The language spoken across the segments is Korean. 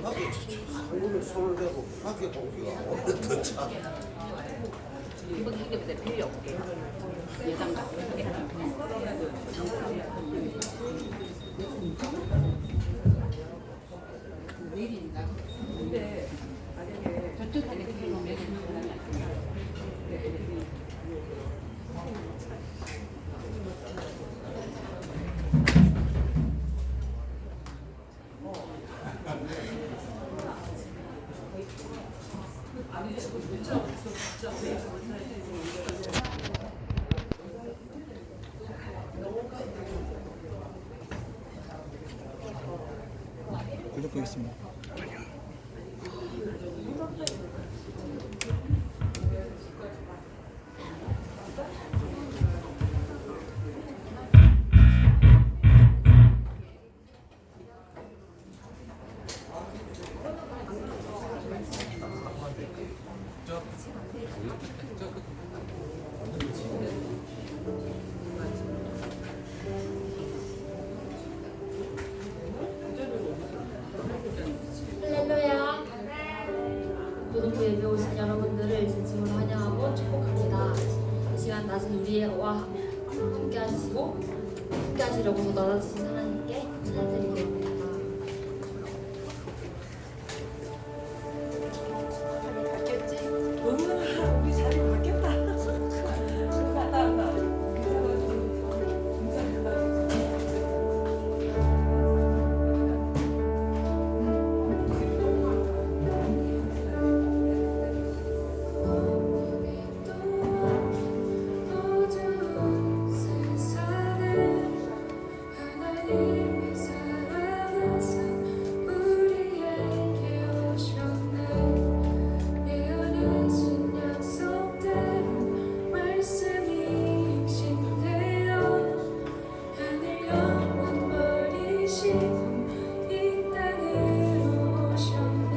밖에 상문에 손을 대고 밖에 보기가 오늘도 참. 이번 기계부터 필요 없게 예상 같은 게 근데 만약에 저쪽 때문에 필요면 구독하겠습니다. 할렐루야. 고등부 예배 오신 여러분들을 진심으로 환영하고 축복합니다. 이 시간 낮은 우리와 함께 하시려고 나눠주신 하나님께 감사드립니다. 바뀌었지? 우리 자리 바뀌었다. 하나님이 살아나서 우리에게 오셨네. 내 안에 신 약속대로 말씀이 행신되어 하늘 영원 버리시고 이 땅으로 오셨네.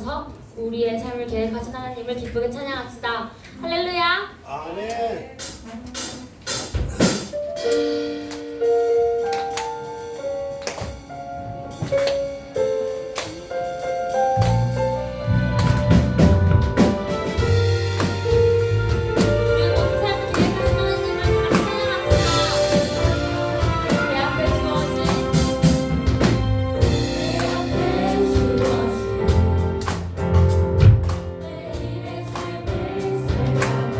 하셔서 우리의 삶을 계획하신 하나님을 기쁘게 찬양합시다. 할렐루야. 아멘. 우리 모든 삶을 계획하신 하나님을 다 찬양합시다. 내 앞에 주어진 내일의 삶을 살아가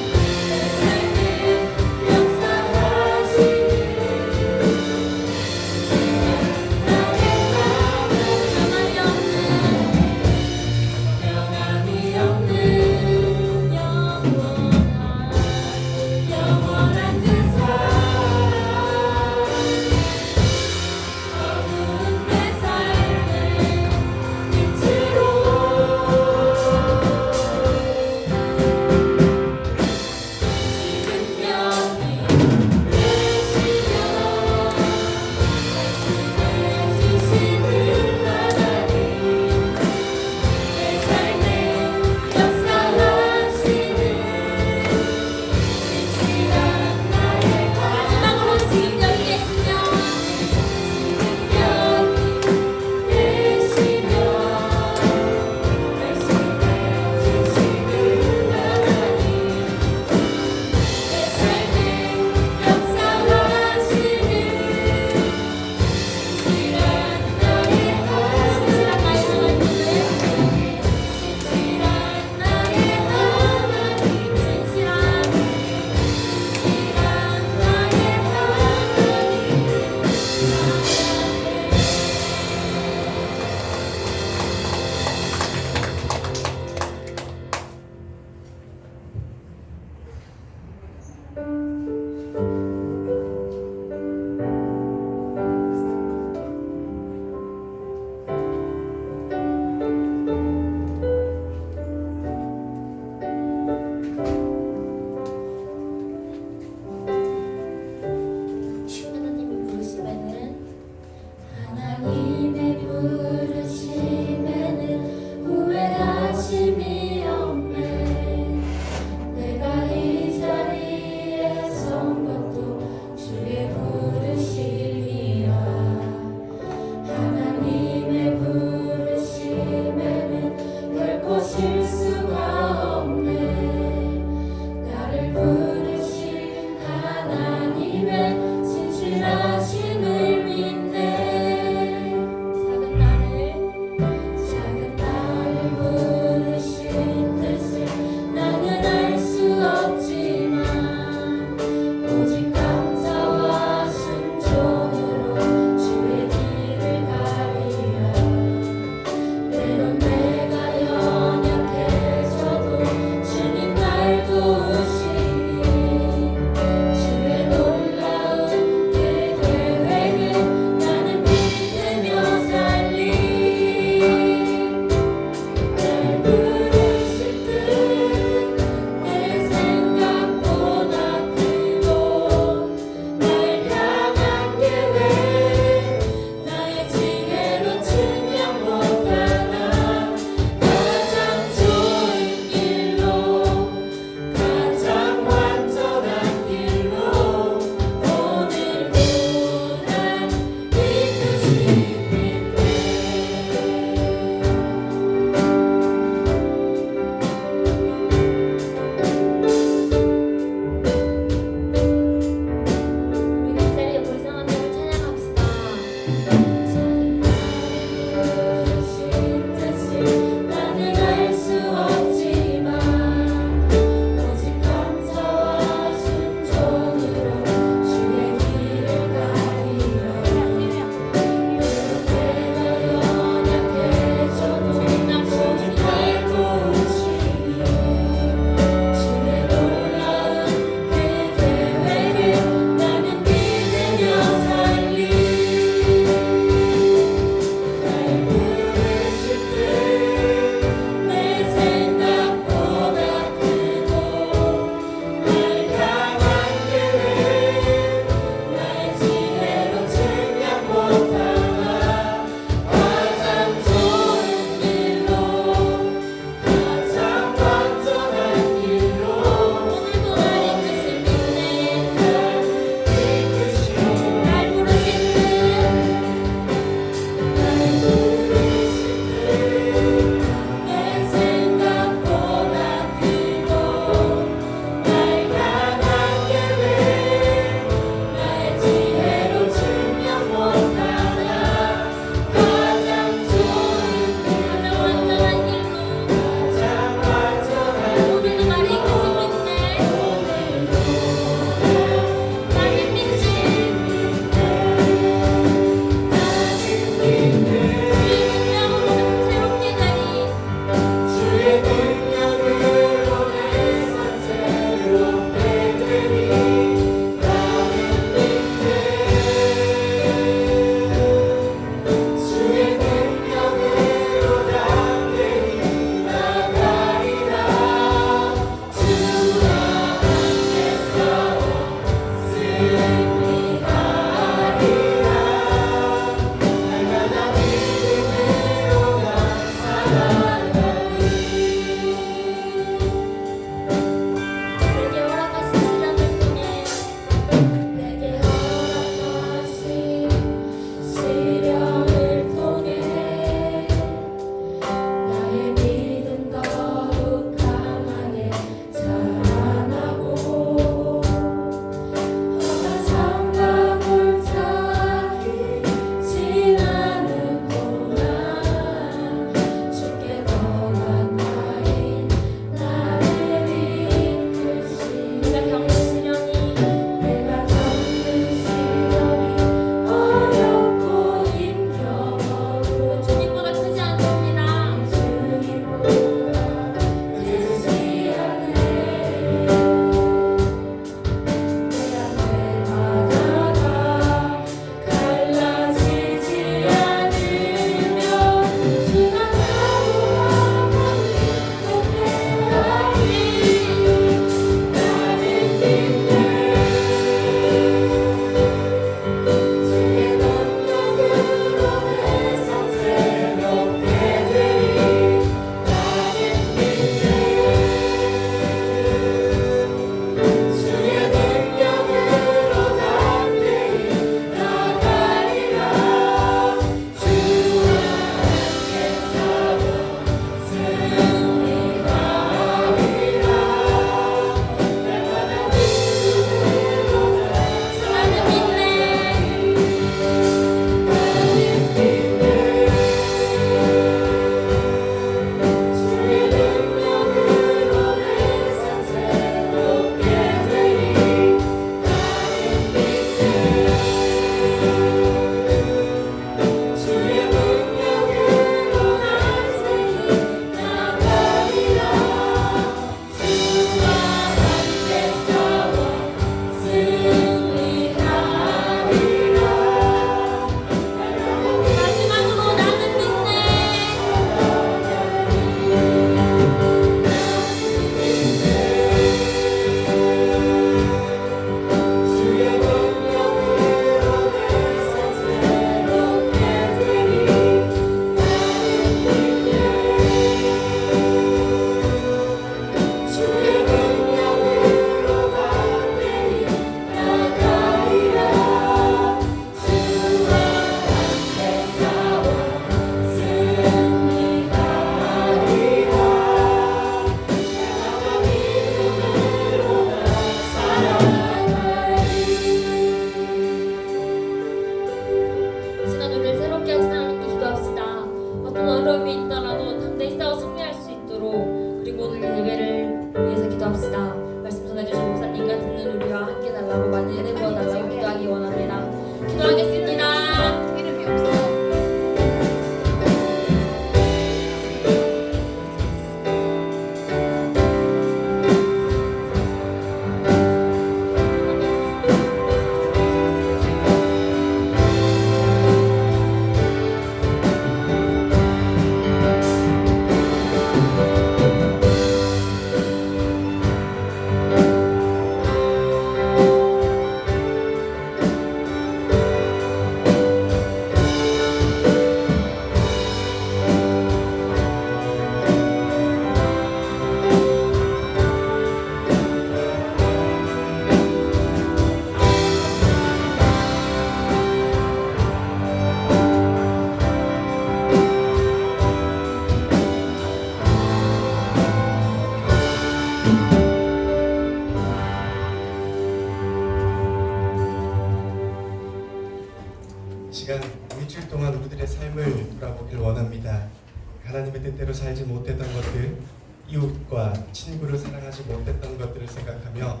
제대로 살지 못했던 것들, 이웃과 친구를 사랑하지 못했던 것들을 생각하며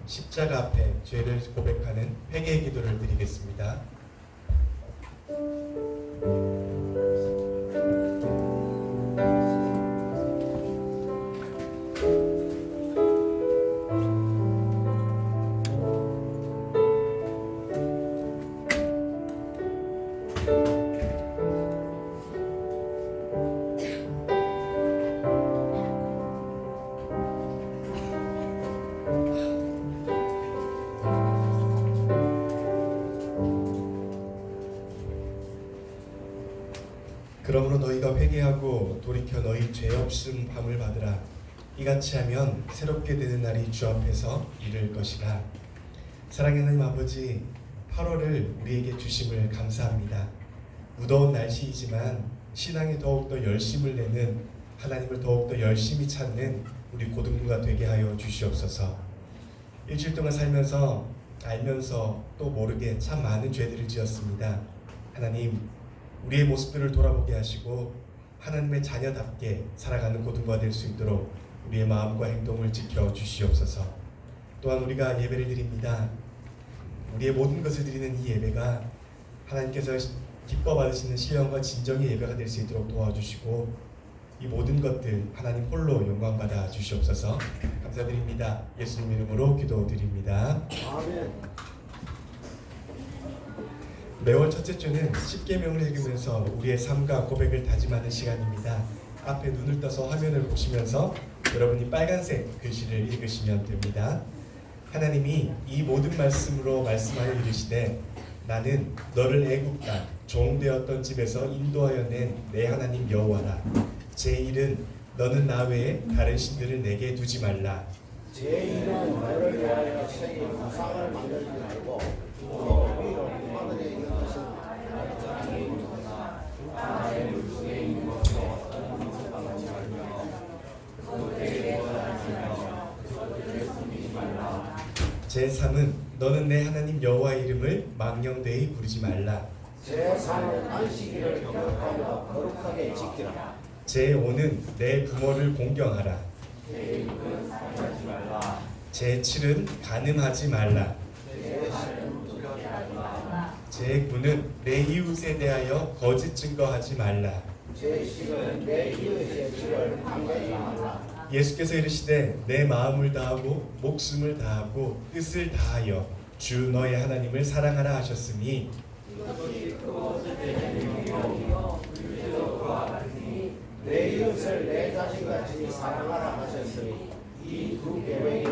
십자가 앞에 죄를 고백하는 회개의 기도를 드리겠습니다. 그러므로 너희가 회개하고 돌이켜 너희 죄 없음 밤을 받으라. 이같이 하면 새롭게 되는 날이 주 앞에서 이를 것이라. 사랑하는 하나님 아버지, 8월을 우리에게 주심을 감사합니다. 무더운 날씨이지만 신앙에 더욱더 열심을 내는, 하나님을 더욱더 열심히 찾는 우리 고등부가 되게 하여 주시옵소서. 일주일 동안 살면서 알면서 또 모르게 참 많은 죄들을 지었습니다. 하나님, 우리의 모습들을 돌아보게 하시고 하나님의 자녀답게 살아가는 고등부가 될 수 있도록 우리의 마음과 행동을 지켜 주시옵소서. 또한 우리가 예배를 드립니다. 우리의 모든 것을 드리는 이 예배가 하나님께서 기뻐 받으시는 신령과 진정의 예배가 될 수 있도록 도와주시고 이 모든 것들 하나님 홀로 영광 받아 주시옵소서. 감사드립니다. 예수님 이름으로 기도드립니다. 아멘. 매월 첫째 주는 10계명을 읽으면서 우리의 삶과 고백을 다짐하는 시간입니다. 앞에 눈을 떠서 화면을 보시면서 여러분이 빨간색 글씨를 읽으시면 됩니다. 하나님이 이 모든 말씀으로 말씀하여 이르시되 나는 너를 애굽 땅 종되었던 집에서 인도하여 낸 내 하나님 여호와라. 제 일은 너는 나 외에 다른 신들을 내게 두지 말라. 제 이는 너를 위하여 새긴 우상을 만들지 말고 너 위로 하늘에 있는 것은 제 3은 너는 내 하나님 여호와의 이름을 망령되이 부르지 말라. 제 3은 안식일을 기억하며 거룩하게 지키라. 제 5는 내 부모를 공경하라. 제 7은 간음하지 말라. 제 9는 내 이웃에 대하여 거짓 증거하지 말라. 제 10은 내 이웃의 집을 방해하지 말라. 예수께서 이르시되 내 마음을 다하고 목숨을 다하고 뜻을 다하여 주 너의 하나님을 사랑하라 하셨으니 내 이웃을 내 자신같이 사랑하라 하셨으니 이 두 계명이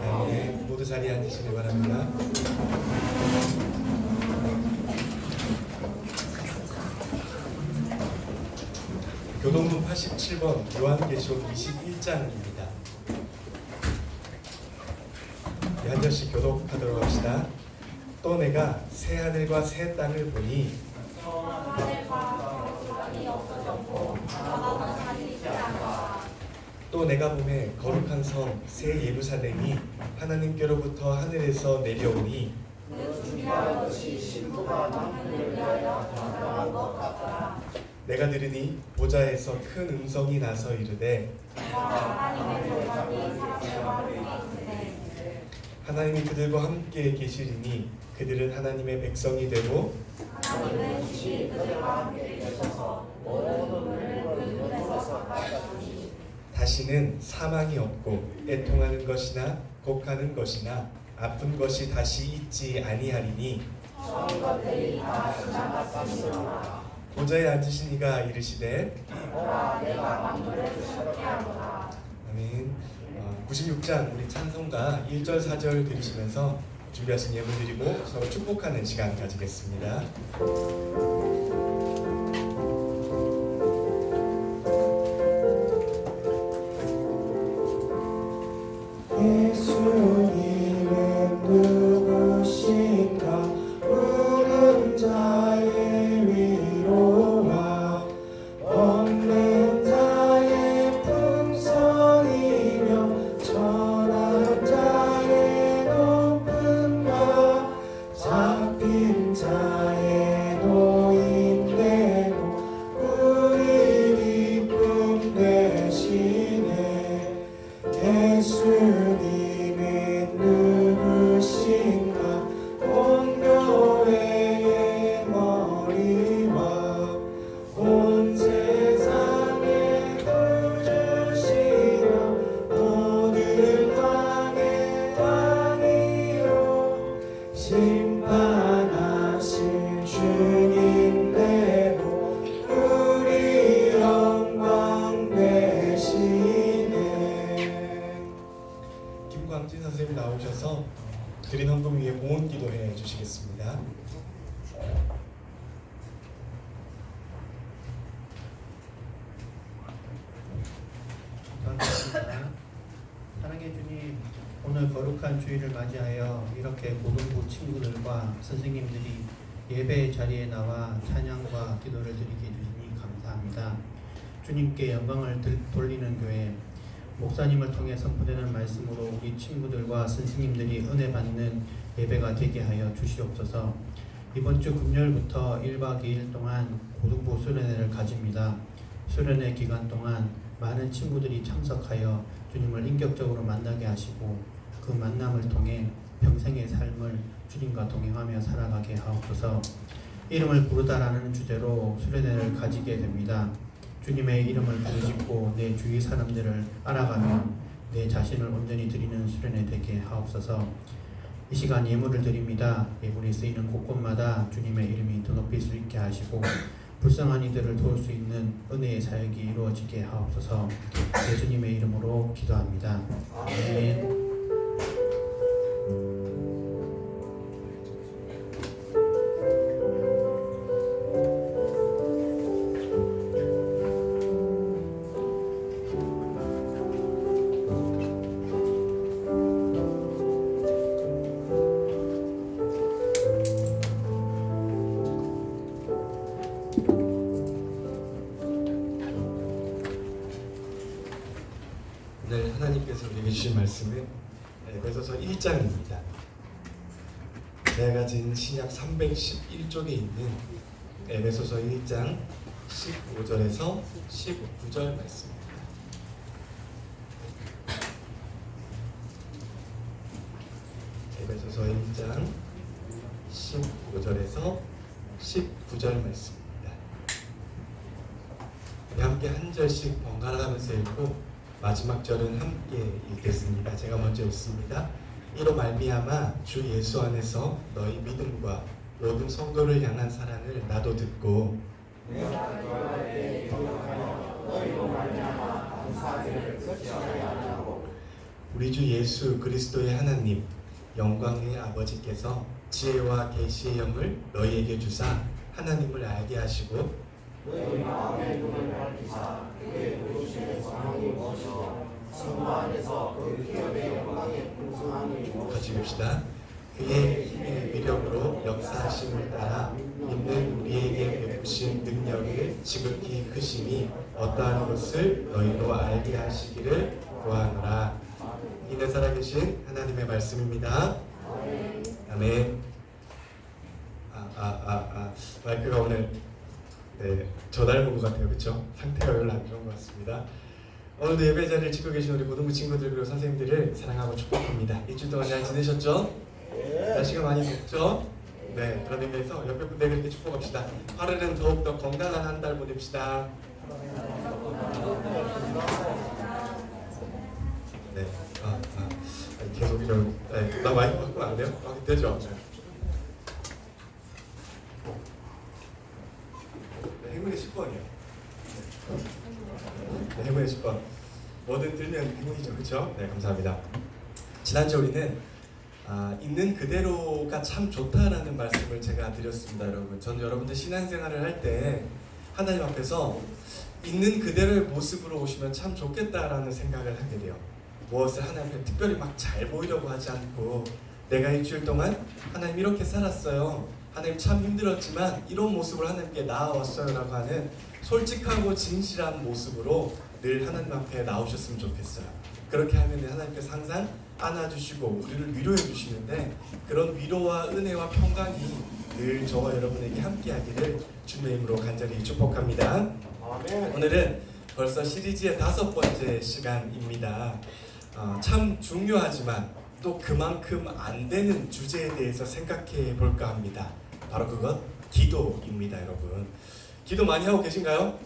아멘. 모두 자리에 앉으시기 바랍니다. 교동문 87번 요한계시록 21장입니다. 한 절씩 교독하도록 합시다. 또 내가 새 하늘과 새 땅을 보니 또 내가 보매 거룩한 성 새 예루살렘이 하나님께로부터 하늘에서 내려오니 내가 들으니 보좌에서 큰 음성이 나서 이르되 하나님이 그들과 함께 계시리니 그들은 하나님의 백성이 되고 다시는 사망이 없고 애통하는 것이나 곡하는 것이나 아픈 것이 다시 있지 아니하리니 보좌에 앉으신 이가 이르시되 아멘. 96장 우리 찬송가 1절 4절 들으시면서 준비하신 예물 드리고 서로 축복하는 시간 가지겠습니다. 예수님은 누구신가? 우는 자의 위로와 없는 자의 풍성이며 천한 자의 높음과 잡힌 자의 노인네 드린 헌금 위에 봉헌 기도해 주시겠습니다. 감사합니다. 사랑의 주님, 오늘 거룩한 주일을 맞이하여 이렇게 고등부 친구들과 선생님들이 예배 자리에 나와 찬양과 기도를 드리게 해주시니 감사합니다. 주님께 영광을 돌리는 교회, 목사님을 통해 선포되는 말씀으로 우리 친구들과 선생님들이 은혜 받는 예배가 되게 하여 주시옵소서. 이번 주 금요일부터 1박 2일 동안 고등부 수련회를 가집니다. 수련회 기간 동안 많은 친구들이 참석하여 주님을 인격적으로 만나게 하시고 그 만남을 통해 평생의 삶을 주님과 동행하며 살아가게 하옵소서. 이름을 부르다라는 주제로 수련회를 가지게 됩니다. 주님의 이름을 부르짖고 내 주위 사람들을 알아가며 내 자신을 온전히 드리는 수련회 되게 하옵소서. 이 시간 예물을 드립니다. 예물이 쓰이는 곳곳마다 주님의 이름이 더 높일 수 있게 하시고 불쌍한 이들을 도울 수 있는 은혜의 사역이 이루어지게 하옵소서. 예수님의 이름으로 기도합니다. 아멘. 오늘 하나님께서 우리에게 주신 말씀은 에베소서 1장입니다. 제가 가진 신약 311쪽에 있는 에베소서 1장 15절에서 19절 말씀입니다. 에베소서 1장 15절에서 19절 말씀입니다. 우리 함께 한 절씩 번갈아가면서 읽고 마지막 절은 함께 읽겠습니다. 제가 먼저 읽습니다. 이로 말미암아 주 예수 안에서 너희 믿음과 모든 성도를 향한 사랑을 나도 듣고 우리 주 예수 그리스도의 하나님 영광의 아버지께서 지혜와 계시의 영을 너희에게 주사 하나님을 알게 하시고 너희 마음의 눈을 밝히사 그의 부르심의 소망이 무엇이요 성부 안에서 그 기업의 영광의 풍성함이 같이 무엇이요 봅시다. 그의 힘의 위력으로 역사하심을 따라 있는 우리에게 베푸신 능력의 지극히 크심이 어떠한 것을 너희로 알게 하시기를 구하노라. 이내 살아계신 하나님의 말씀입니다. 아멘. 마이크가 오늘 저 닮은 것 같아요. 그렇죠? 상태가 별로 안 좋은 것 같습니다. 오늘도 예배 자리를 지키고 계신 우리 고등부 친구들 그리고 선생님들을 사랑하고 축복합니다. 일주일 동안 잘 지내셨죠? 날씨가 많이 덥죠? 네, 그런 의미에서 옆에 분들에게 이렇게 축복합시다. 8월에는 더욱더 건강한 한 달 보냅시다. 네, 계속 이런 나 마이크 바꾸면 안 돼요? 되죠? 행운의 10번이요. 네, 행운의 10번. 뭐든 들면 행운이죠. 그렇죠? 네, 감사합니다. 지난주 우리는 있는 그대로가 참 좋다라는 말씀을 제가 드렸습니다. 여러분. 저는 여러분들 신앙생활을 할 때 하나님 앞에서 있는 그대로의 모습으로 오시면 참 좋겠다라는 생각을 하게 돼요. 무엇을 하나님께 특별히 막 잘 보이려고 하지 않고 내가 일주일 동안 하나님 이렇게 살았어요. 하나님 참 힘들었지만 이런 모습으로 하나님께 나아왔어요 라고 하는 솔직하고 진실한 모습으로 늘 하나님 앞에 나오셨으면 좋겠어요. 그렇게 하면 하나님께서 항상 안아주시고 우리를 위로해 주시는데 그런 위로와 은혜와 평강이 늘 저와 여러분에게 함께하기를 주님의 이름으로 간절히 축복합니다. 아멘. 오늘은 벌써 시리즈의 5번째 시간입니다. 참 중요하지만 또 그만큼 안 되는 주제에 대해서 생각해 볼까 합니다. 바로 그것 기도입니다. 여러분 기도 많이 하고 계신가요?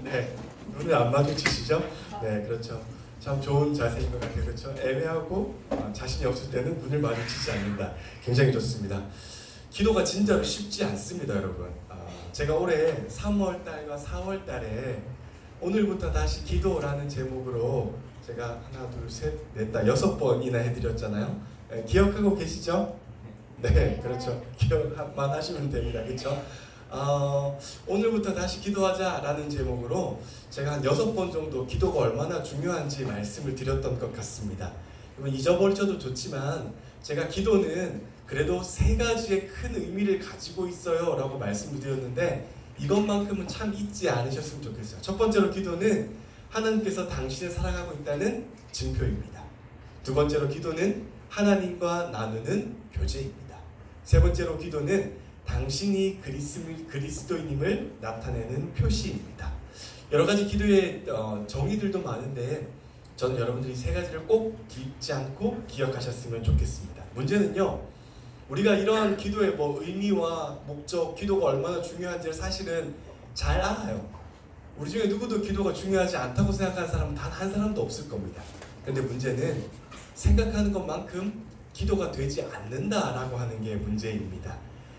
네, 눈을 안 마주치시죠? 네, 그렇죠. 참 좋은 자세인 것 같아요. 그렇죠? 애매하고 자신이 없을 때는 눈을 마주치지 않는다. 굉장히 좋습니다. 기도가 진짜로 쉽지 않습니다. 여러분 제가 올해 3월달과 4월달에 오늘부터 다시 기도라는 제목으로 제가 하나 둘 셋 넷 다 6번이나 해드렸잖아요. 기억하고 계시죠? 네, 그렇죠. 기억만 하시면 됩니다. 그렇죠? 오늘부터 다시 기도하자라는 제목으로 제가 한 6번 정도 기도가 얼마나 중요한지 말씀을 드렸던 것 같습니다. 여러분 잊어버리셔도 좋지만 제가 기도는 그래도 3가지의 큰 의미를 가지고 있어요 라고 말씀을 드렸는데 이것만큼은 참 잊지 않으셨으면 좋겠어요. 첫 번째로 기도는 하나님께서 당신을 사랑하고 있다는 증표입니다. 두 번째로 기도는 하나님과 나누는 교제입니다. 세 번째로 기도는 당신이 그리스도인임을 나타내는 표시입니다. 여러 가지 기도의 정의들도 많은데 저는 여러분들이 3가지를 꼭 잊지 않고 기억하셨으면 좋겠습니다. 문제는요, 우리가 이러한 기도의 의미와 목적, 기도가 얼마나 중요한지를 사실은 잘 알아요. 우리 중에 누구도 기도가 중요하지 않다고 생각하는 사람은 단 한 사람도 없을 겁니다. 근데 문제는 생각하는 것만큼 기도가 되지 않는다라고 하는 게 문제입니다.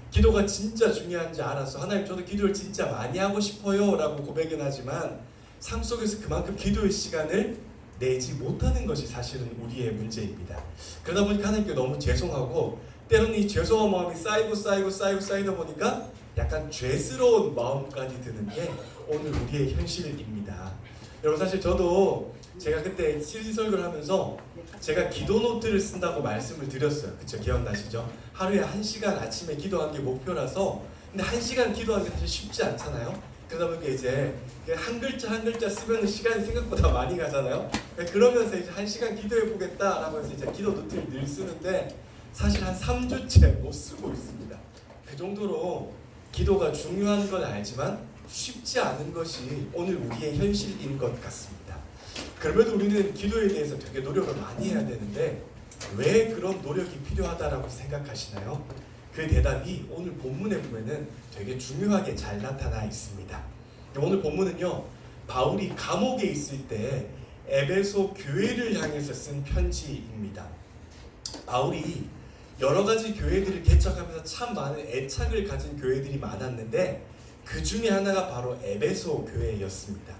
기도가 진짜 중요한지 알아서 하나님 저도 기도를 진짜 많이 하고 싶어요 라고 고백은 하지만 삶 속에서 그만큼 기도의 시간을 내지 못하는 것이 사실은 우리의 문제입니다. 그러다 보니까 하나님께 너무 죄송하고 때로는 이 죄송한 마음이 쌓이다 보니까 약간 죄스러운 마음까지 드는 게 오늘 우리의 현실입니다. 여러분 사실 저도 제가 그때 CG 설교를 하면서 제가 기도 노트를 쓴다고 말씀을 드렸어요. 그쵸? 기억나시죠? 하루에 1시간 아침에 기도하는 게 목표라서 근데 1시간 기도하는 게 사실 쉽지 않잖아요. 그러다 보니까 이제 한 글자 한 글자 쓰면 시간이 생각보다 많이 가잖아요. 그러면서 이제 1시간 기도해 보겠다라고 해서 이제 기도 노트를 늘 쓰는데 사실 한 3주째 못 쓰고 있습니다. 그 정도로 기도가 중요한 건 알지만 쉽지 않은 것이 오늘 우리의 현실인 것 같습니다. 그럼에도 우리는 기도에 대해서 되게 노력을 많이 해야 되는데 왜 그런 노력이 필요하다라고 생각하시나요? 그 대답이 오늘 본문에 보면은 되게 중요하게 잘 나타나 있습니다. 오늘 본문은요, 바울이 감옥에 있을 때 에베소 교회를 향해서 쓴 편지입니다. 바울이 여러 가지 교회들을 개척하면서 참 많은 애착을 가진 교회들이 많았는데 그 중에 하나가 바로 에베소 교회였습니다.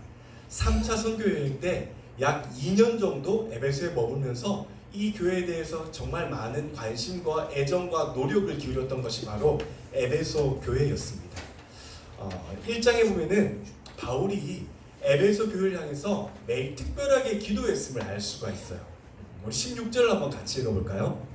3차 선교여행 때 약 2년 정도 에베소에 머물면서 이 교회에 대해서 정말 많은 관심과 애정과 노력을 기울였던 것이 바로 에베소 교회였습니다. 1장에 보면은 바울이 에베소 교회를 향해서 매일 특별하게 기도했음을 알 수가 있어요. 우리 16절을 한번 같이 읽어볼까요?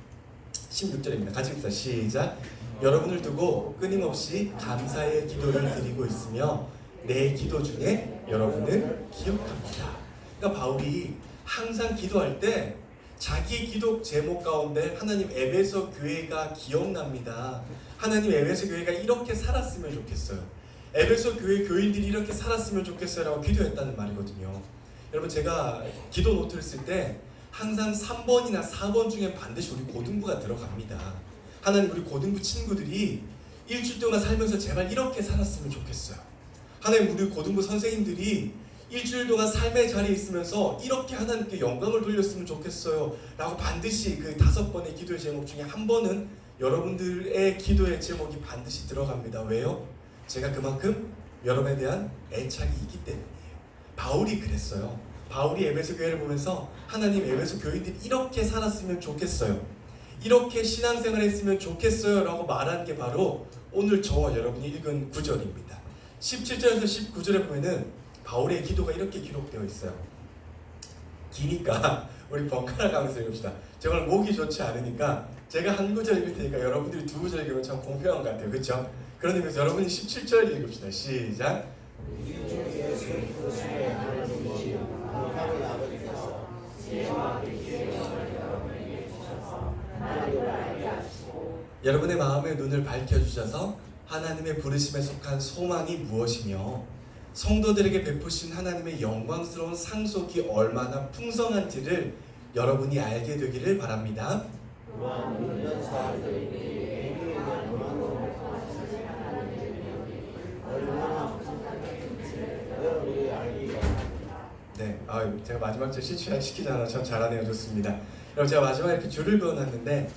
16절입니다. 같이 읽자. 시작. 여러분을 두고 끊임없이 감사의 기도를 드리고 있으며 내 기도 중에 여러분을 기억합니다. 그러니까 바울이 항상 기도할 때 자기의 기도 제목 가운데 하나님 에베소 교회가 기억납니다. 하나님 에베소 교회가 이렇게 살았으면 좋겠어요. 에베소 교회 교인들이 이렇게 살았으면 좋겠어요 라고 기도했다는 말이거든요. 여러분 제가 기도 노트를 쓸 때 항상 3번이나 4번 중에 반드시 우리 고등부가 들어갑니다. 하나님 우리 고등부 친구들이 일주일 동안 살면서 제발 이렇게 살았으면 좋겠어요. 하나님 우리 고등부 선생님들이 일주일 동안 삶의 자리에 있으면서 이렇게 하나님께 영광을 돌렸으면 좋겠어요 라고 반드시 그 5번의 기도의 제목 중에 한 번은 여러분들의 기도의 제목이 반드시 들어갑니다. 왜요? 제가 그만큼 여러분에 대한 애착이 있기 때문이에요. 바울이 그랬어요. 바울이 에베소 교회를 보면서 하나님 에베소 교인들이 이렇게 살았으면 좋겠어요, 이렇게 신앙생활 했으면 좋겠어요 라고 말한 게 바로 오늘 저와 여러분이 읽은 구절입니다. 17절에서 19절에 보면은 바울의 기도가 이렇게 기록되어 있어요. 기니까 우리 번갈아 가면서 읽읍시다. 정말 목이 좋지 않으니까 제가 한 구절 읽을 테니까 여러분들이 2구절 읽으면 참 공평한 것 같아요. 그렇죠? 그런 의미에서 여러분이 17절 읽읍시다. 시작. 여러분의 마음의 눈을 밝혀주셔서 하나님의 부르심에 속한 소망이 무엇이며 성도들에게 베푸신 하나님의 영광스러운 상속이 얼마나 풍성한지를 여러분이 알게 되기를 바랍니다. 네, 제가 마지막 절 시키지 않아 참 잘하네요. 좋습니다. 여러분 제가 마지막에 이렇게 줄을 그어놨는데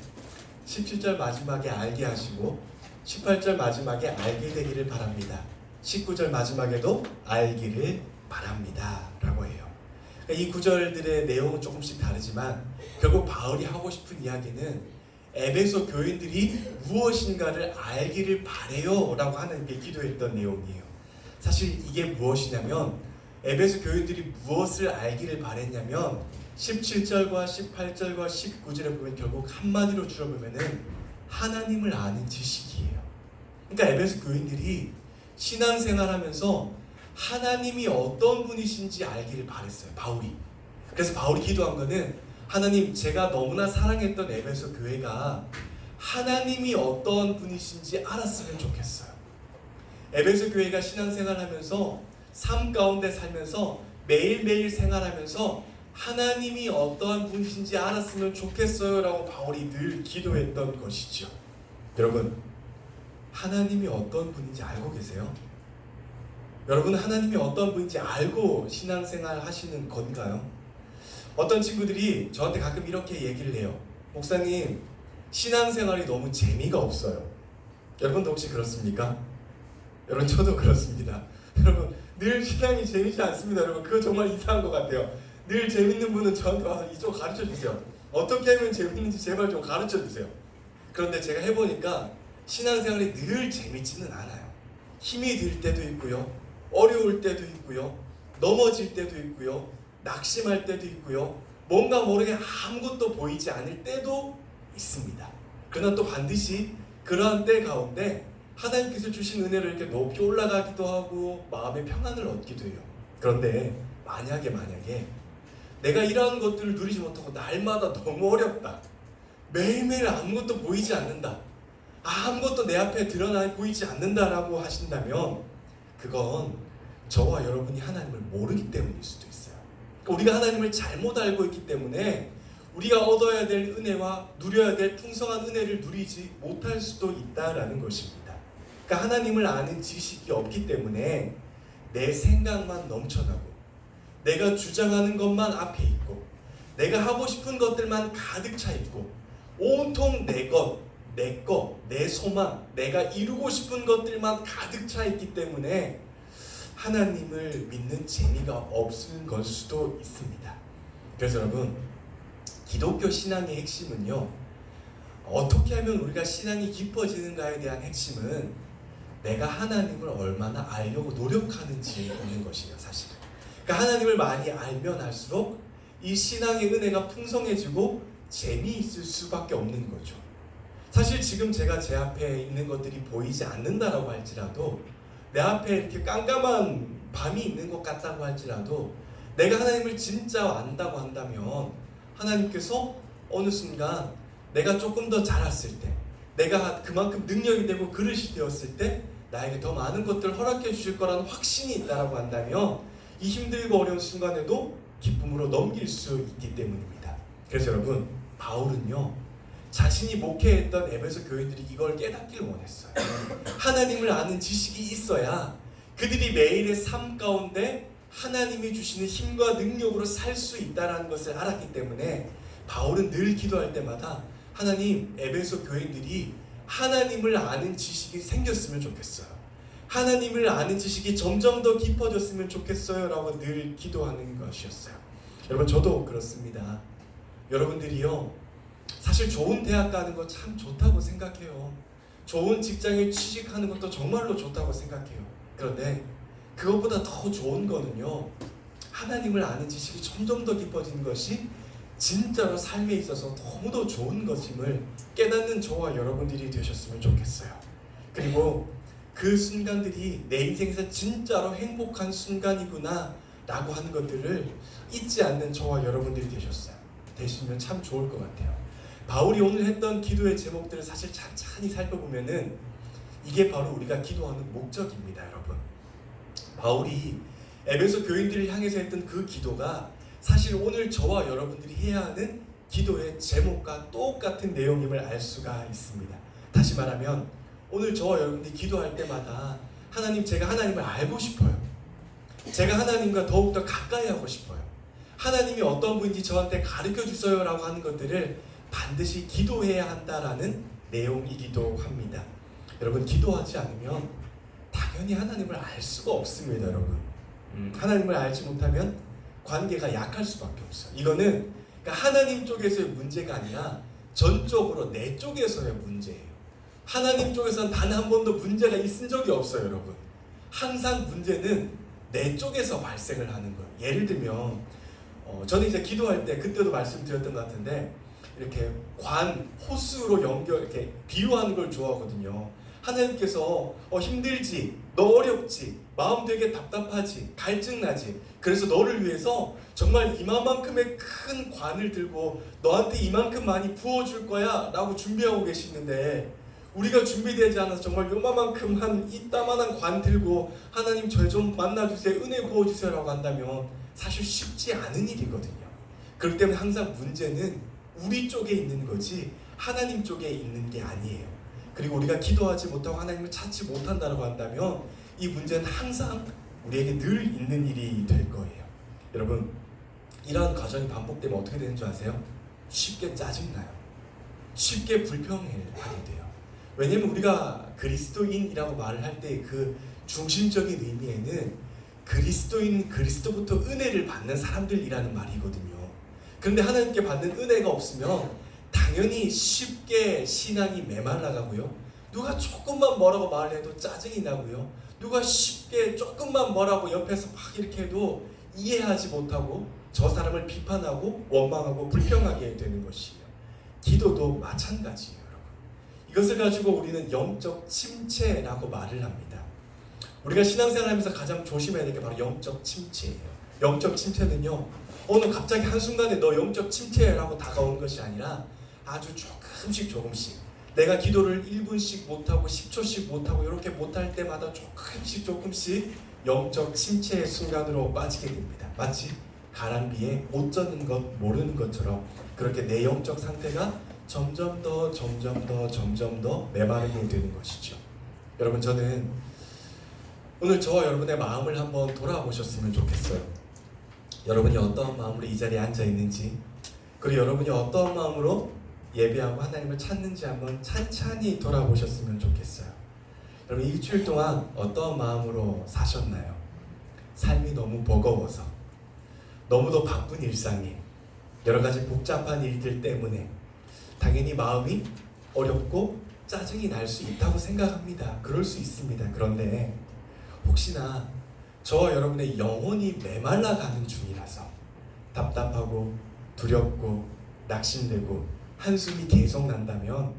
17절 마지막에 알게 하시고 18절 마지막에 알게 되기를 바랍니다. 19절 마지막에도 알기를 바랍니다 라고 해요. 이 구절들의 내용은 조금씩 다르지만 결국 바울이 하고 싶은 이야기는 에베소 교인들이 무엇인가를 알기를 바래요 라고 하나님께 기도했던 내용이에요. 사실 이게 무엇이냐면 에베소 교인들이 무엇을 알기를 바랬냐면 17절과 18절과 19절에 보면 결국 한마디로 줄여보면은 하나님을 아는 지식이에요. 그러니까 에베소 교인들이 신앙생활하면서 하나님이 어떤 분이신지 알기를 바랬어요. 바울이. 그래서 바울이 기도한 거는 하나님, 제가 너무나 사랑했던 에베소 교회가 하나님이 어떤 분이신지 알았으면 좋겠어요. 에베소 교회가 신앙생활하면서 삶 가운데 살면서 매일매일 생활하면서 하나님이 어떠한 분이신지 알았으면 좋겠어요 라고 바울이 늘 기도했던 것이죠. 여러분, 하나님이 어떤 분인지 알고 계세요? 여러분, 하나님이 어떤 분인지 알고 신앙생활 하시는 건가요? 어떤 친구들이 저한테 가끔 이렇게 얘기를 해요. 목사님, 신앙생활이 너무 재미가 없어요. 여러분도 혹시 그렇습니까? 여러분, 저도 그렇습니다. 여러분, 늘 신앙이 재미지 않습니다. 여러분, 그거 정말 이상한 것 같아요. 늘 재밌는 분은 저한테 와서 이쪽 가르쳐 주세요. 어떻게 하면 재밌는지 제발 좀 가르쳐 주세요. 그런데 제가 해보니까 신앙생활이 늘 재밌지는 않아요. 힘이 들 때도 있고요, 어려울 때도 있고요, 넘어질 때도 있고요, 낙심할 때도 있고요, 뭔가 모르게 아무것도 보이지 않을 때도 있습니다. 그러나 또 반드시 그러한 때 가운데 하나님께서 주신 은혜로 이렇게 높이 올라가기도 하고 마음의 평안을 얻기도 해요. 그런데 만약에 내가 이러한 것들을 누리지 못하고 날마다 너무 어렵다, 매일매일 아무것도 보이지 않는다, 아무것도 내 앞에 드러나 보이지 않는다라고 하신다면 그건 저와 여러분이 하나님을 모르기 때문일 수도 있어요. 우리가 하나님을 잘못 알고 있기 때문에 우리가 얻어야 될 은혜와 누려야 될 풍성한 은혜를 누리지 못할 수도 있다라는 것입니다. 그러니까 하나님을 아는 지식이 없기 때문에 내 생각만 넘쳐나고 내가 주장하는 것만 앞에 있고 내가 하고 싶은 것들만 가득 차 있고 온통 내 것, 내 소망, 내가 이루고 싶은 것들만 가득 차 있기 때문에 하나님을 믿는 재미가 없은 걸 수도 있습니다. 그래서 여러분, 기독교 신앙의 핵심은요, 어떻게 하면 우리가 신앙이 깊어지는가에 대한 핵심은 내가 하나님을 얼마나 알려고 노력하는지에 있는 것이에요. 사실 그러니까 하나님을 많이 알면 알수록 이 신앙의 은혜가 풍성해지고 재미있을 수밖에 없는 거죠. 사실 지금 제가 제 앞에 있는 것들이 보이지 않는다라고 할지라도, 내 앞에 이렇게 깜깜한 밤이 있는 것 같다고 할지라도, 내가 하나님을 진짜 안다고 한다면 하나님께서 어느 순간 내가 조금 더 자랐을 때, 내가 그만큼 능력이 되고 그릇이 되었을 때 나에게 더 많은 것들을 허락해 주실 거라는 확신이 있다라고 한다면 이 힘들고 어려운 순간에도 기쁨으로 넘길 수 있기 때문입니다. 그래서 여러분, 바울은요, 자신이 목회했던 에베소 교인들이 이걸 깨닫기를 원했어요. 하나님을 아는 지식이 있어야 그들이 매일의 삶 가운데 하나님이 주시는 힘과 능력으로 살 수 있다는 것을 알았기 때문에 바울은 늘 기도할 때마다 하나님, 에베소 교인들이 하나님을 아는 지식이 생겼으면 좋겠어요. 하나님을 아는 지식이 점점 더 깊어졌으면 좋겠어요 라고 늘 기도하는 것이었어요. 여러분, 저도 그렇습니다. 여러분들이요, 사실 좋은 대학 가는 거 참 좋다고 생각해요. 좋은 직장에 취직하는 것도 정말로 좋다고 생각해요. 그런데 그것보다 더 좋은 거는요, 하나님을 아는 지식이 점점 더 깊어지는 것이 진짜로 삶에 있어서 너무도 좋은 것임을 깨닫는 저와 여러분들이 되셨으면 좋겠어요. 그리고 그 순간들이 내 인생에서 진짜로 행복한 순간이구나 라고 하는 것들을 잊지 않는 저와 여러분들이 되시면 참 좋을 것 같아요. 바울이 오늘 했던 기도의 제목들을 사실 찬찬히 살펴보면은 이게 바로 우리가 기도하는 목적입니다. 여러분, 바울이 에베소 교인들을 향해서 했던 그 기도가 사실 오늘 저와 여러분들이 해야 하는 기도의 제목과 똑같은 내용임을 알 수가 있습니다. 다시 말하면 오늘 저와 여러분들이 기도할 때마다 하나님, 제가 하나님을 알고 싶어요. 제가 하나님과 더욱더 가까이 하고 싶어요. 하나님이 어떤 분인지 저한테 가르쳐 주세요 라고 하는 것들을 반드시 기도해야 한다라는 내용이기도 합니다. 여러분, 기도하지 않으면 당연히 하나님을 알 수가 없습니다. 여러분, 하나님을 알지 못하면 관계가 약할 수밖에 없어요. 이거는 그러니까 하나님 쪽에서의 문제가 아니라 전적으로 내 쪽에서의 문제예요. 하나님 쪽에서는 단 한 번도 문제가 있은 적이 없어요, 여러분. 항상 문제는 내 쪽에서 발생을 하는 거예요. 예를 들면 저는 이제 기도할 때 그때도 말씀드렸던 것 같은데 이렇게 호수로 이렇게 비유하는 걸 좋아하거든요. 하나님께서 힘들지, 너 어렵지, 마음 되게 답답하지, 갈증나지. 그래서 너를 위해서 정말 이만큼의 큰 관을 들고 너한테 이만큼 많이 부어줄 거야 라고 준비하고 계시는데, 우리가 준비되지 않아서 정말 요만큼 한 이따만한 관 들고 하나님 저 좀 만나주세요, 은혜 부어주세요 라고 한다면 사실 쉽지 않은 일이거든요. 그렇기 때문에 항상 문제는 우리 쪽에 있는 거지 하나님 쪽에 있는 게 아니에요. 그리고 우리가 기도하지 못하고 하나님을 찾지 못한다고 한다면 이 문제는 항상 우리에게 늘 있는 일이 될 거예요. 여러분, 이러한 과정이 반복되면 어떻게 되는 줄 아세요? 쉽게 짜증나요. 쉽게 불평하게 돼요. 왜냐면 우리가 그리스도인이라고 말을 할 때 그 중심적인 의미에는 그리스도부터 은혜를 받는 사람들이라는 말이거든요. 그런데 하나님께 받는 은혜가 없으면 당연히 쉽게 신앙이 메말라가고요. 누가 조금만 뭐라고 말을 해도 짜증이 나고요. 누가 쉽게 조금만 뭐라고 옆에서 막 이렇게 해도 이해하지 못하고 저 사람을 비판하고 원망하고 불평하게 되는 것이에요. 기도도 마찬가지예요, 여러분. 이것을 가지고 우리는 영적 침체라고 말을 합니다. 우리가 신앙생활하면서 가장 조심해야 될 게 바로 영적 침체예요. 영적 침체는요, 어느 갑자기 한순간에 너 영적 침체라고 다가오는 것이 아니라 아주 조금씩 내가 기도를 1분씩 못하고 10초씩 못하고 이렇게 못할 때마다 조금씩 영적 침체의 순간으로 빠지게 됩니다. 마치 가랑비에 옷 젖는 것 모르는 것처럼 그렇게 내 영적 상태가 점점 더 메마르게 되는 것이죠. 여러분, 저는 오늘 저와 여러분의 마음을 한번 돌아보셨으면 좋겠어요. 여러분이 어떠한 마음으로 이 자리에 앉아 있는지, 그리고 여러분이 어떠한 마음으로 예배하고 하나님을 찾는지 한번 찬찬히 돌아보셨으면 좋겠어요. 여러분, 일주일 동안 어떠한 마음으로 사셨나요? 삶이 너무 버거워서, 너무도 바쁜 일상에 여러 가지 복잡한 일들 때문에 당연히 마음이 어렵고 짜증이 날 수 있다고 생각합니다. 그럴 수 있습니다. 그런데 혹시나 저와 여러분의 영혼이 메말라가는 중이라서 답답하고 두렵고 낙심되고 한숨이 계속 난다면,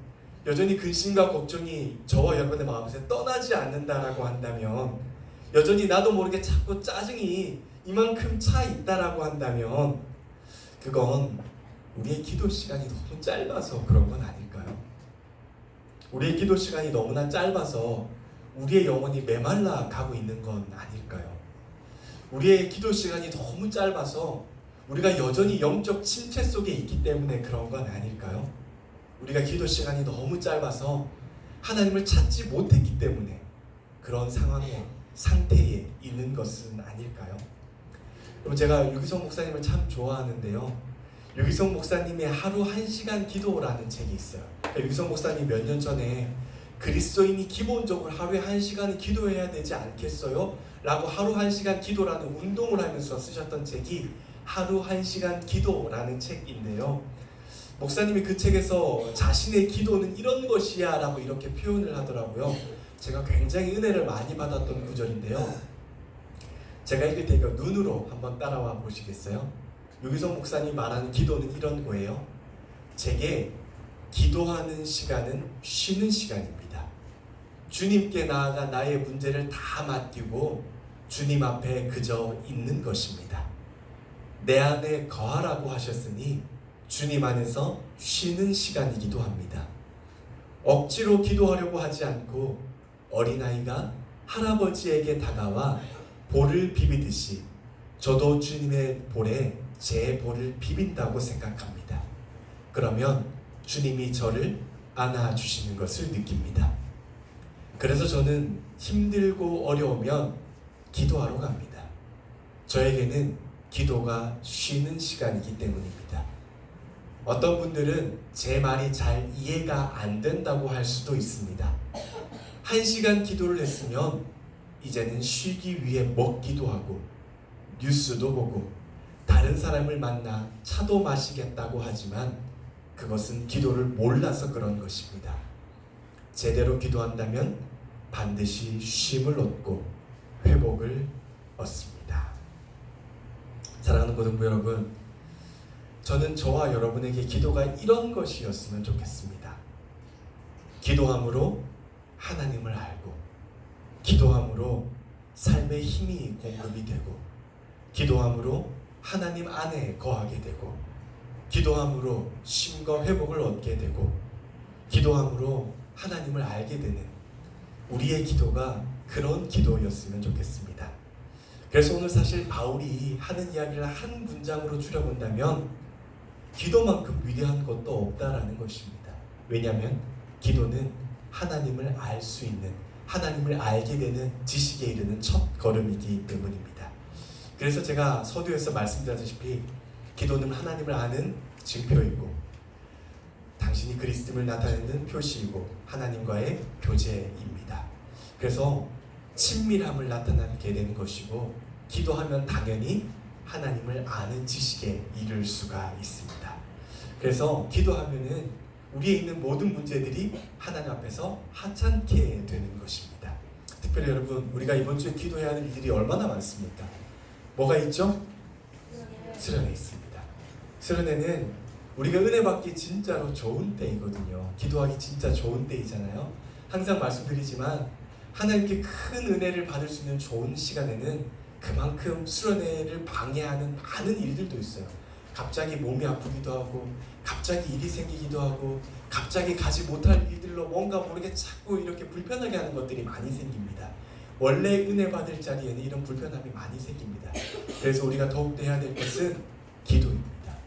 여전히 근심과 걱정이 저와 여러분의 마음에서 떠나지 않는다라고 한다면, 여전히 나도 모르게 자꾸 짜증이 이만큼 차 있다라고 한다면, 그건 우리의 기도 시간이 너무 짧아서 그런 건 아닐까요? 우리의 기도 시간이 너무나 짧아서 우리의 영혼이 메말라 가고 있는 건 아닐까요? 우리의 기도 시간이 너무 짧아서 우리가 여전히 영적 침체 속에 있기 때문에 그런 건 아닐까요? 우리가 기도 시간이 너무 짧아서 하나님을 찾지 못했기 때문에 그런 상태에 있는 것은 아닐까요? 그럼 제가 유기성 목사님을 참 좋아하는데요. 유기성 목사님의 하루 1시간 기도라는 책이 있어요. 유기성 목사님 몇 년 전에 그리스도인이 기본적으로 하루에 1시간은 기도해야 되지 않겠어요? 라고 하루 1시간 기도라는 운동을 하면서 쓰셨던 책이 하루 1시간 기도라는 책인데요. 목사님이 그 책에서 자신의 기도는 이런 것이야 라고 이렇게 표현을 하더라고요. 제가 굉장히 은혜를 많이 받았던 구절인데요. 제가 읽을 테니까 눈으로 한번 따라와 보시겠어요? 유기성 목사님 말하는 기도는 이런 거예요. 제게 기도하는 시간은 쉬는 시간입니다. 주님께 나아가 나의 문제를 다 맡기고 주님 앞에 그저 있는 것입니다. 내 안에 거하라고 하셨으니 주님 안에서 쉬는 시간이기도 합니다. 억지로 기도하려고 하지 않고 어린아이가 할아버지에게 다가와 볼을 비비듯이 저도 주님의 볼에 제 볼을 비빈다고 생각합니다. 그러면 주님이 저를 안아주시는 것을 느낍니다. 그래서 저는 힘들고 어려우면 기도하러 갑니다. 저에게는 기도가 쉬는 시간이기 때문입니다. 어떤 분들은 제 말이 잘 이해가 안 된다고 할 수도 있습니다. 1시간 기도를 했으면 이제는 쉬기 위해 먹기도 하고 뉴스도 보고 다른 사람을 만나 차도 마시겠다고 하지만 그것은 기도를 몰라서 그런 것입니다. 제대로 기도한다면 반드시 쉼을 얻고 회복을 얻습니다. 사랑하는 고등부 여러분, 저는 저와 여러분에게 기도가 이런 것이었으면 좋겠습니다. 기도함으로 하나님을 알고, 기도함으로 삶의 힘이 공급이 되고, 기도함으로 하나님 안에 거하게 되고, 기도함으로 쉼과 회복을 얻게 되고, 기도함으로 하나님을 알게 되는 우리의 기도가 그런 기도였으면 좋겠습니다. 그래서 오늘 사실 바울이 하는 이야기를 한 문장으로 줄여본다면 기도만큼 위대한 것도 없다라는 것입니다. 왜냐하면 기도는 하나님을 알 수 있는, 하나님을 알게 되는 지식에 이르는 첫 걸음이기 때문입니다. 그래서 제가 서두에서 말씀드렸다시피 기도는 하나님을 아는 증표이고, 당신이 그리스도를 나타내는 표시이고, 하나님과의 교제입니다. 그래서 친밀함을 나타나게 되는 것이고, 기도하면 당연히 하나님을 아는 지식에 이를 수가 있습니다. 그래서 기도하면은 우리에 있는 모든 문제들이 하나님 앞에서 하찮게 되는 것입니다. 특별히 여러분, 우리가 이번 주에 기도해야 하는 일들이 얼마나 많습니까? 뭐가 있죠? 수련회 있습니다. 수련회는 우리가 은혜 받기 진짜로 좋은 때이거든요. 기도하기 진짜 좋은 때이잖아요. 항상 말씀드리지만 하나님께 큰 은혜를 받을 수 있는 좋은 시간에는 그만큼 수련회를 방해하는 많은 일들도 있어요. 갑자기 몸이 아프기도 하고, 갑자기 일이 생기기도 하고, 갑자기 가지 못할 일들로 뭔가 모르게 자꾸 이렇게 불편하게 하는 것들이 많이 생깁니다. 원래 은혜 받을 자리에는 이런 불편함이 많이 생깁니다. 그래서 우리가 더욱더 해야 될 것은 기도입니다.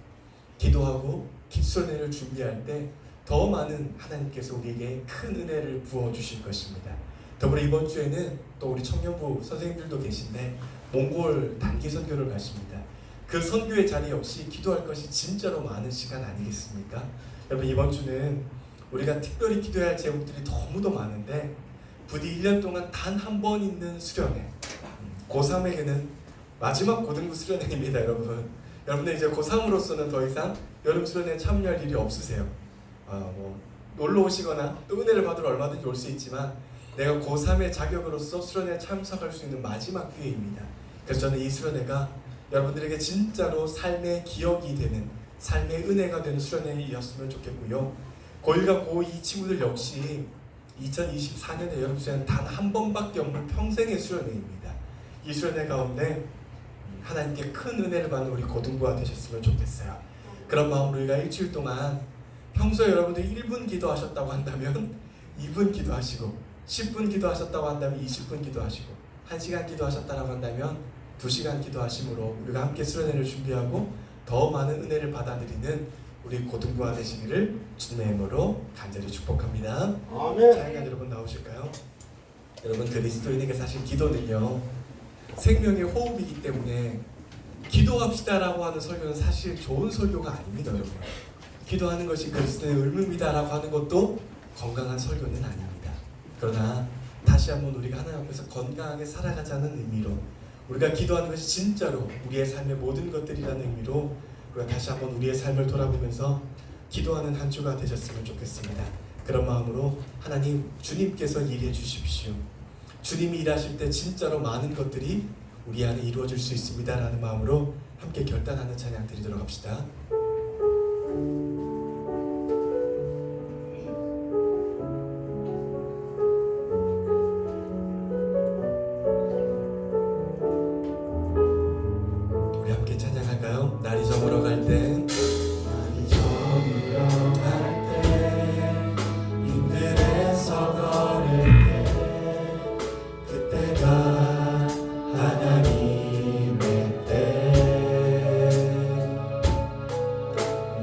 기도하고 수련회를 준비할 때 더 많은 하나님께서 우리에게 큰 은혜를 부어주실 것입니다. 더불어 이번 주에는 또 우리 청년부 선생님들도 계신데 몽골 단기 선교를 가십니다. 그 선교의 자리 역시 기도할 것이 진짜로 많은 시간 아니겠습니까? 여러분, 이번 주는 우리가 특별히 기도해야 할 제목들이 너무도 많은데 부디 1년 동안 단 한 번 있는 수련회, 고3에게는 마지막 고등부 수련회입니다. 여러분들 이제 고3으로서는 더 이상 여름 수련회에 참여할 일이 없으세요. 놀러 오시거나 또 은혜를 받으러 얼마든지 올 수 있지만 내가 고3의 자격으로서 수련회에 참석할 수 있는 마지막 기회입니다. 그래서 저는 이 수련회가 여러분들에게 진짜로 삶의 기억이 되는, 삶의 은혜가 되는 수련회였으면 좋겠고요. 고1과 고2 친구들 역시 2024년에 여름 수련회는 단 한 번밖에 없는 평생의 수련회입니다. 이 수련회 가운데 하나님께 큰 은혜를 받는 우리 고등부가 되셨으면 좋겠어요. 그런 마음으로 우리가 일주일 동안 평소에 여러분들이 1분 기도하셨다고 한다면 2분 기도하시고, 10분 기도하셨다고 한다면 20분 기도하시고, 1시간 기도하셨다고 한다면 2시간 기도하심으로 우리가 함께 수련회를 준비하고 더 많은 은혜를 받아들이는 우리 고등부가 되시기를 주님의 이름으로 간절히 축복합니다. 아멘. 찬양 여러분 나오실까요? 여러분, 그리스도인에게 사실 기도는요 생명의 호흡이기 때문에 기도합시다라고 하는 설교는 사실 좋은 설교가 아닙니다. 여러분, 기도하는 것이 그리스도의 의무이다라고 하는 것도 건강한 설교는 아닙니다. 그러나 다시 한번 우리가 하나님 앞에서 건강하게 살아가자는 의미로, 우리가 기도하는 것이 진짜로 우리의 삶의 모든 것들이라는 의미로 우리가 다시 한번 우리의 삶을 돌아보면서 기도하는 한 주가 되셨으면 좋겠습니다. 그런 마음으로 하나님, 주님께서 일해 주십시오. 주님이 일하실 때 진짜로 많은 것들이 우리 안에 이루어질 수 있습니다 라는 마음으로 함께 결단하는 찬양 드리도록 합시다. 우리 함께 찬양할까요? 날이 저물어 갈 때, 날이 저물어 갈 때, 빈들에서 걸을 때, 그때가 하나님의 때,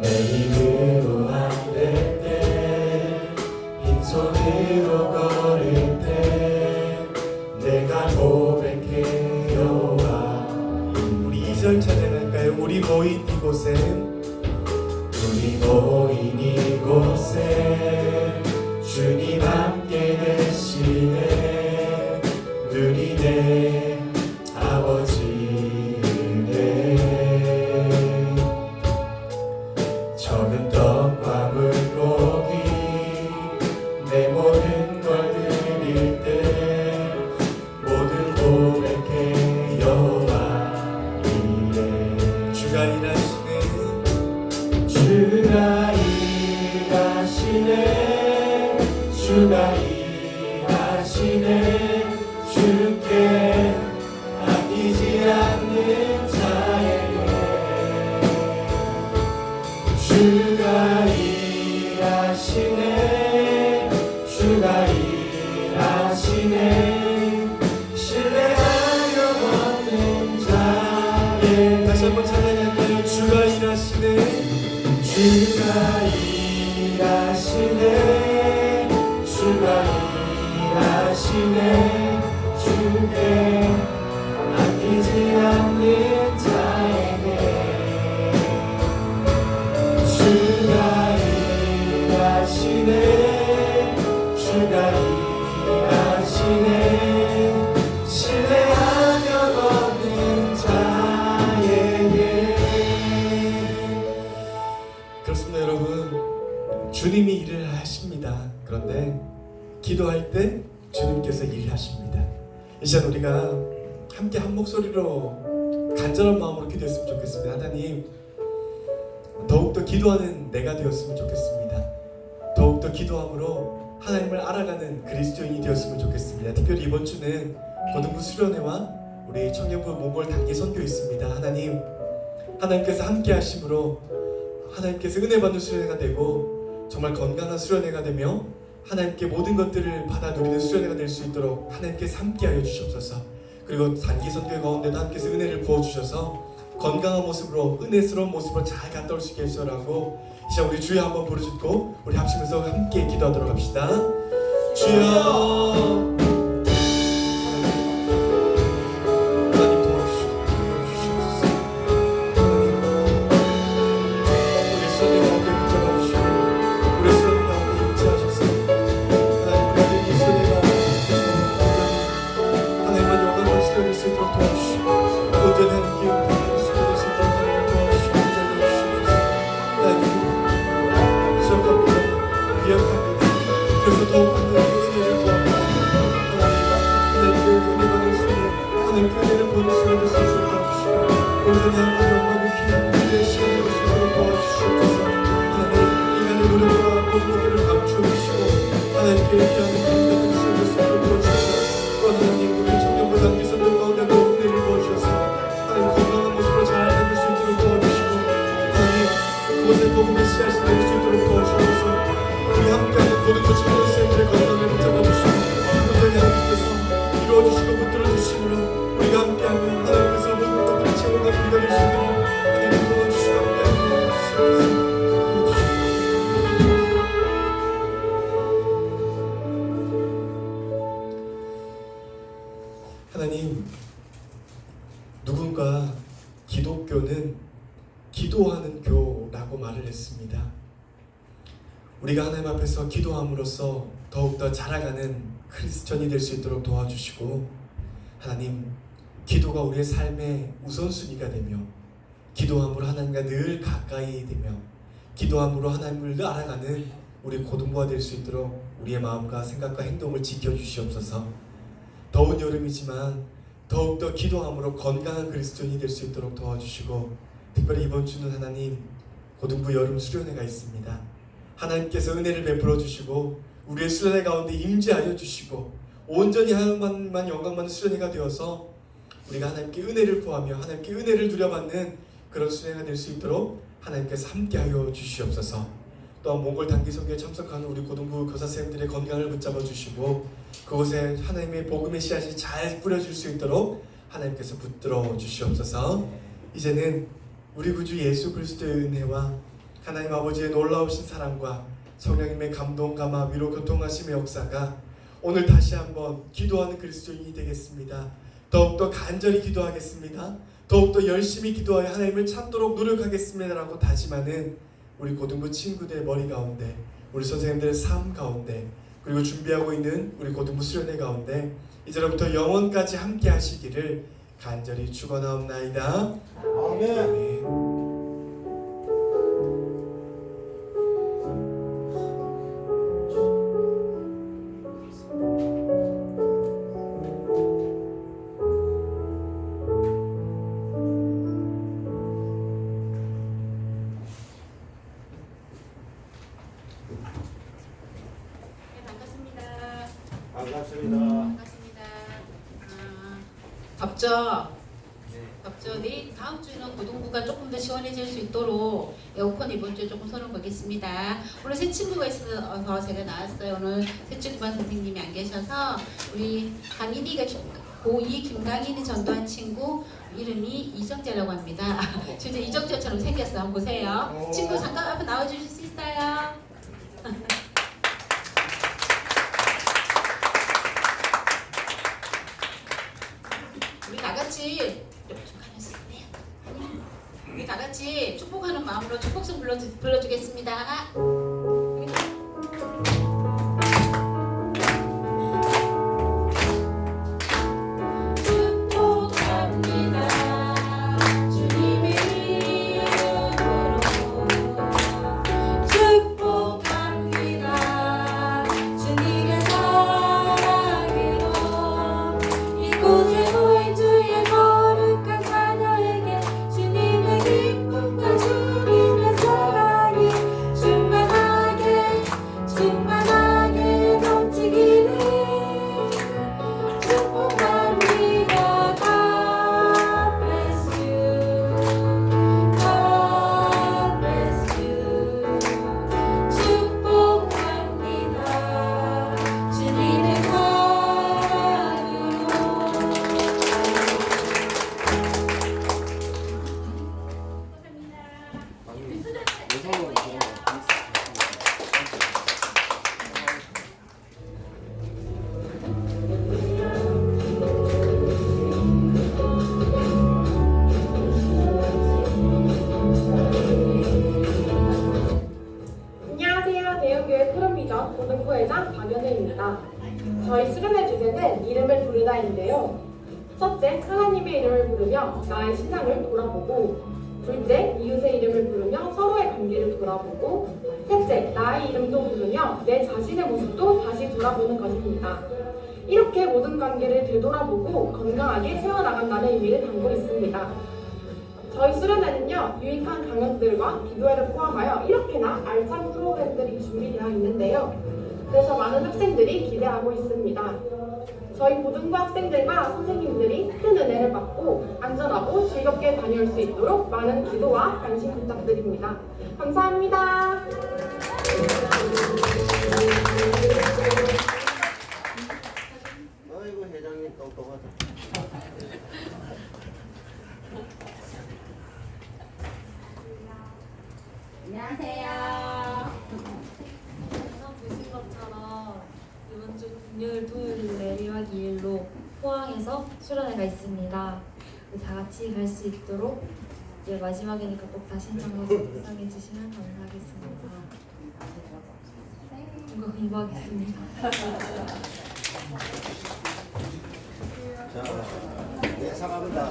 내 힘으로 안 될 때, 빈손으로 걸을 때, 내가 고백해 여호와. 우리 2절 찬양할까요? 우리 모인 이곳에, 우리 모인 이곳에 주님 함께 계시네. 눈이 내 아버지 은혜, 주가 일하시네 주께 아끼지 않는 자에게 주가 일하시네 주가 일하시네 신뢰하며 걷는 자에게 다시 한번 찬양할까요? 주가 일하시네 주가 일하시네 주가 일하시네 주께 아끼지 않는 자에게 주가 일하시네 주가 일하시네 신뢰하며 걷는 자에게. 그렇습니다 여러분. 주님이 일을 하십니다. 그런데 기도할 때 주님께서 일하십니다. 이 시간 우리가 함께 한 목소리로 간절한 마음으로 기도했으면 좋겠습니다. 하나님, 더욱더 기도하는 내가 되었으면 좋겠습니다. 더욱더 기도함으로 하나님을 알아가는 그리스도인이 되었으면 좋겠습니다. 특별히 이번 주는 고등부 수련회와 우리 청년부 몽골 단기 선교 있습니다. 하나님께서 함께 하심으로 하나님께서 은혜 받는 수련회가 되고 정말 건강한 수련회가 되며 하나님께 모든 것들을 받아 누리는 수련회가 될 수 있도록 하나님께서 함께하여 주시옵소서. 그리고 단기 선교 가운데도 하나님께서 은혜를 부어주셔서 건강한 모습으로 은혜스러운 모습으로 잘 갔다 올 수 있게 해주라고 이제 우리 주여 한번 부르짖고 우리 합심해서 함께 기도하도록 합시다. 주여 하나님, 누군가 기독교는 기도하는 교라고 말을 했습니다. 우리가 하나님 앞에서 기도함으로써 더욱더 자라가는 크리스천이 될 수 있도록 도와주시고, 하나님, 기도가 우리의 삶의 우선순위가 되며 기도함으로 하나님과 늘 가까이 되며 기도함으로 하나님을 늘 알아가는 우리 고등부가 될 수 있도록 우리의 마음과 생각과 행동을 지켜주시옵소서. 더운 여름이지만 더욱더 기도함으로 건강한 그리스도인이 될 수 있도록 도와주시고, 특별히 이번 주는 하나님 고등부 여름 수련회가 있습니다. 하나님께서 은혜를 베풀어 주시고 우리의 수련회 가운데 임재하여 주시고 온전히 하나님만 영광 받는 수련회가 되어서 우리가 하나님께 은혜를 구하며 하나님께 은혜를 누려받는 그런 수련회가 될 수 있도록 하나님께서 함께하여 주시옵소서. 또한 몽골 단기 선교에 참석하는 우리 고등부 교사선생님들의 건강을 붙잡아 주시고 그곳에 하나님의 복음의 씨앗이 잘 뿌려질 수 있도록 하나님께서 붙들어 주시옵소서. 이제는 우리 구주 예수 그리스도의 은혜와 하나님 아버지의 놀라우신 사랑과 성령님의 감동, 감화, 위로, 교통하심의 역사가 오늘 다시 한번 기도하는 그리스도인이 되겠습니다. 더욱더 간절히 기도하겠습니다. 더욱더 열심히 기도하여 하나님을 찾도록 노력하겠습니다라고 다짐하는 우리 고등부 친구들의 머리 가운데, 우리 선생님들의 삶 가운데, 그리고 준비하고 있는 우리 고등부 수련회 가운데 이제로부터 영원까지 함께 하시기를 간절히 축원하옵나이다. 아멘. 반갑습니다. 반갑습니다. 반갑습니다. 덥죠? 덥죠? 네, 다음 주는 고등부가 조금 더 시원해질 수 있도록 에어컨 이번 주에 조금 손을 보겠습니다. 오늘 새 친구가 있어서 제가 나왔어요. 오늘 새 친구반 선생님이 안 계셔서 우리 강인이가 고2 김강인이 전도한 친구 이름이 이정재라고 합니다. 진짜 이정재처럼 생겼어. 한번 보세요. 친구 잠깐 한번 나와주실 수 있어요? 우리 다같이 우리 다같이 축복하는 마음으로 축복성 불러주겠습니다. 고등부회장 박연혜입니다. 저희 수련회 주제는 이름을 부르다인데요. 첫째, 하나님의 이름을 부르며 나의 신앙을 돌아보고, 둘째, 이웃의 이름을 부르며 서로의 관계를 돌아보고, 셋째, 나의 이름도 부르며 내 자신의 모습도 다시 돌아보는 것입니다. 이렇게 모든 관계를 되돌아보고 건강하게 세워나간다는 의미를 담고 있습니다. 저희 수련회는요, 유익한 강연들과 기도회를 포함하여 이렇게나 알찬 프로그램들이 준비되어 있는데요. 그래서 많은 학생들이 기대하고 있습니다. 저희 고등부 학생들과 선생님들이 큰 은혜를 받고 안전하고 즐겁게 다녀올 수 있도록 많은 기도와 관심 부탁드립니다. 감사합니다. 아이고 회장님 똑똑하다. 안녕하세요. 보신 것처럼 이번 주 금요일, 토요일, 내리와 기일로 포항에서 수련회가 있습니다. 다 같이 갈 수 있도록 이제 마지막이니까 꼭 다 신청해서 입상해 주시면 감사하겠습니다. 이거 공부하겠습니다. 자, 네, 사랑합니다.